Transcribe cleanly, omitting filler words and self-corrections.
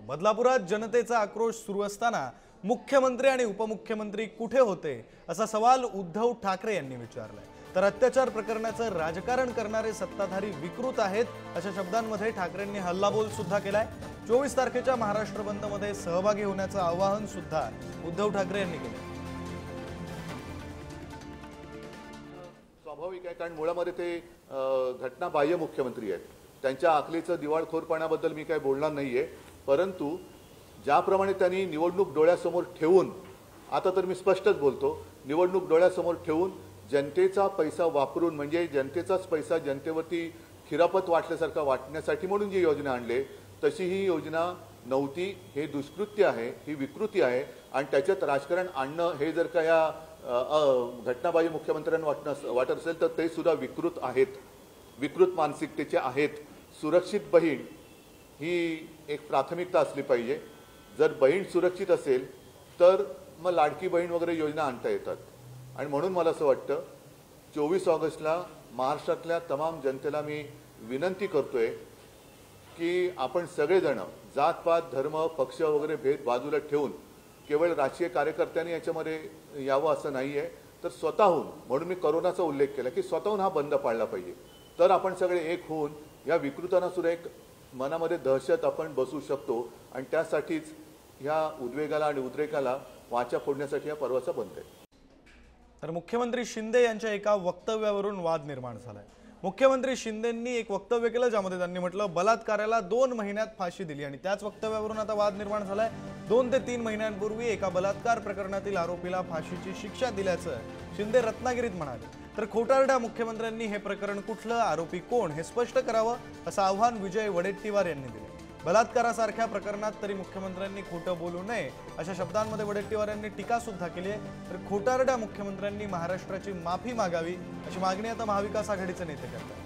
बदलापुरात जनतेचा आक्रोश सुरू असताना मुख्यमंत्री आणि उपमुख्यमंत्री कुठे होते असा सवाल उद्धव ठाकरे यांनी विचारलाय। तर अत्याचार प्रकरणाचं राजकारण करणारे सत्ताधारी विकृत आहेत अशा शब्दांमध्ये ठाकरेंनी हल्लाबोल सुद्धा केलाय। 24 तारखेच्या महाराष्ट्र बंदमध्ये सहभागी होण्याचं आवाहन सुद्धा उद्धव ठाकरे यांनी केलं। स्वाभाविक आहे, कारण मुळामध्ये ते घटनाबाह्य मुख्यमंत्री आहेत। त्यांच्या आखलीचं दिवाळखोरपणाबद्दल मी काही बोलणार नाहीये, परंतु ज्याप्रमाणे त्यांनी निवडणूक डोळ्यासमोर ठेवून, आता तर मी स्पष्टच बोलतो, निवडणूक डोळ्यासमोर ठेवून जनतेचा पैसा वापरून, म्हणजे जनतेचाच पैसा जनतेवरती खिरापत वाटल्यासारखा वाटण्यासाठी म्हणून जी योजना आणले, तशी ही योजना नव्हती। हे दुष्कृत्य आहे, ही विकृती आहे आणि त्याच्यात राजकारण आणणं हे जर का या घटनाबाह्य मुख्यमंत्र्यांना वाटत असेल तर ते सुद्धा विकृत आहेत, विकृत मानसिकतेचे आहेत। सुरक्षित बहीण ही एक प्राथमिकता असली पाहिजे। जर बहीण सुरक्षित असेल तर मग लाडकी बहीण वगैरे योजना आणता येतात। आणि म्हणून मला असं वाटतं 24 ऑगस्टला महाराष्ट्रातल्या तमाम जनतेला मी विनंती करतोय की आपण सगळेजण जातपात धर्म पक्ष वगैरे भेद बाजूला ठेवून केवळ राजकीय कार्यकर्त्यांनी याच्यामध्ये यावं असं नाहीये, तर स्वतःहून, म्हणून मी कोरोनाचा उल्लेख केला की स्वतःहून हा बंद पाळला पाहिजे। तर आपण सगळे एक होऊन या विकृतांना सुद्धा एक मनामध्ये दहशत आपण बसू शकतो आणि त्यासाठीच ह्या उद्वेगाला आणि उद्रेकाला वाचा फोडण्यासाठी हा पर्वाचा बंद आहे। तर मुख्यमंत्री शिंदे यांच्या एका वक्तव्यावरून वाद निर्माण झालाय। मुख्यमंत्री शिंदेंनी एक वक्तव्य केलं ज्यामध्ये त्यांनी म्हटलं बलात्काराला 2 महिन्यात फाशी दिली आणि त्याच वक्तव्यावरून आता वाद निर्माण झालाय। 2 ते 3 महिन्यांपूर्वी एका बलात्कार प्रकरणातील आरोपीला फाशीची शिक्षा दिल्याचं शिंदे रत्नागिरीत म्हणाले। तर खोटारड्या मुख्यमंत्र्यांनी हे प्रकरण कुठलं, आरोपी कोण हे स्पष्ट करावं असं आव्हान विजय वडेट्टीवार यांनी दिले। बलात्कारासारख्या प्रकरणात तरी मुख्यमंत्र्यांनी खोटं बोलू नये अशा शब्दांमध्ये वडेट्टीवार यांनी टीका सुद्धा केली आहे। तर खोटारड्या मुख्यमंत्र्यांनी महाराष्ट्राची माफी मागावी अशी मागणी आता महाविकास आघाडीचे नेते करतात।